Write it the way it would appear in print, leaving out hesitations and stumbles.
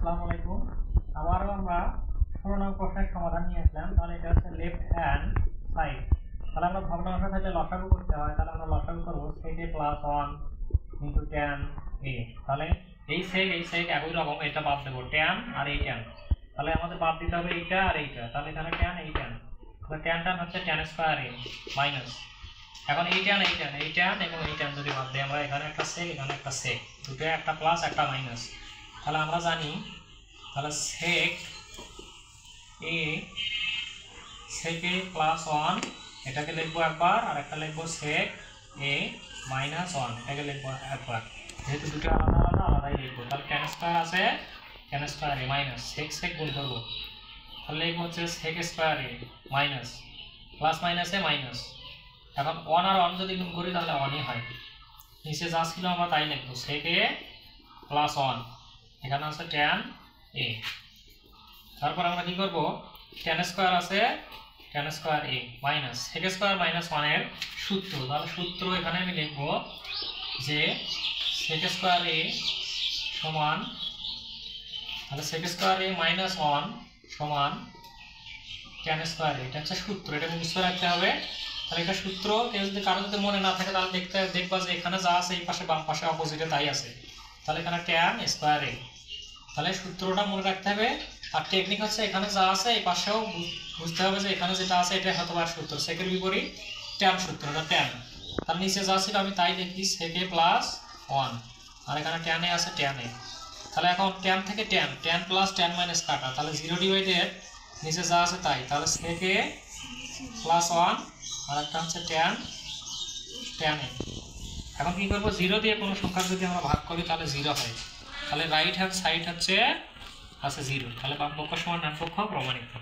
আসসালামু আলাইকুম। আবারও আমরা 16 নং প্রশ্নের সমাধান নিয়ে আসলাম। তাহলে এটা হচ্ছে লেফট হ্যান্ড সাইড। তাহলে আমরা ভগ্নাংশ থাকলে লসাগু করতে হয়, তাহলে আমরা লসাগু করব sec a + 1 * tan a। তাহলে এই sec একই রকম, এটা বাদ দেব tan আর এই tan। তাহলে আমাদের বাদ দিতে হবে এইটা আর এইটা। তাহলে এখানে tan এই tan, তাহলে tan হচ্ছে tan স্কয়ার a মাইনাস, এখন এই tan এবং এই tan যদি বাদ দিই আমরা, এখানে একটা sec এখানে একটা sec, দুটো একটা প্লাস একটা মাইনাস। তাহলে আমরা জানি, তাহলে sec a + 1 এটাকে লিখবো একবার, আর একটা লিখবো sec a - 1 এটাকে লিখবো একবার, যেহেতু দুটো আলাদাই লিখবো। তাহলে tan স্কয়ার আছে, tan square a minus sec গুণ করবো, তাহলে লিখবো হচ্ছে sec square a minus plus মাইনাসে মাইনাস। এখন 1 আর 1 যদি গুণ করি তাহলে 1ই হয়, নিচে যা ছিল আমরা তাই লিখবো sec a + 1, এখানে আছে tan a। তারপর আমরা কি করব, tan স্কয়ার আছে, tan square a minus sec square - 1 এর সূত্র। তাহলে সূত্র এখানে আমি লিখব যে sec স্কয়ার a সমান, তাহলে sec স্কয়ার a - 1 সমান tan স্কয়ার a। এটা হচ্ছে সূত্র, এটা মুখস্থ রাখতে হবে। তাহলে এটা সূত্র কেউ যদি কারো যদি মনে না থাকে তাহলে দেখবা যে এখানে যা আছে এই পাশে বাম পাশে অপোজিটে তাই আছে। তাহলে এখানে tan স্কয়ার a, তাহলে সূত্রটা মনে রাখতে হবে। আর টেকনিক হচ্ছে এখানে যা আছে এই পাশেও বুঝতে হবে যে এখানে যেটা আছে এটা হয়তো আর সূত্র, সেকের বিপরীত tan সূত্র, এটা tan। তার নিচে যা ছিল আমি তাই লিখি sec a + 1, আর এখানে tan a আছে tan a। তাহলে এখন tan থেকে tan প্লাস tan মাইনাস কাটা, তাহলে 0/, নিচে যা আছে তাই, তাহলে sec a + 1 আর একটা হচ্ছে tan a। এখন কি করব, 0 দিয়ে কোনো সংখ্যা যদি আমরা ভাগ করি তাহলে 0 হয়, তাহলে রাইট হ্যান্ড সাইড হচ্ছে 0, তাহলে বাম পক্ষ সমান ডান পক্ষ প্রমাণিত।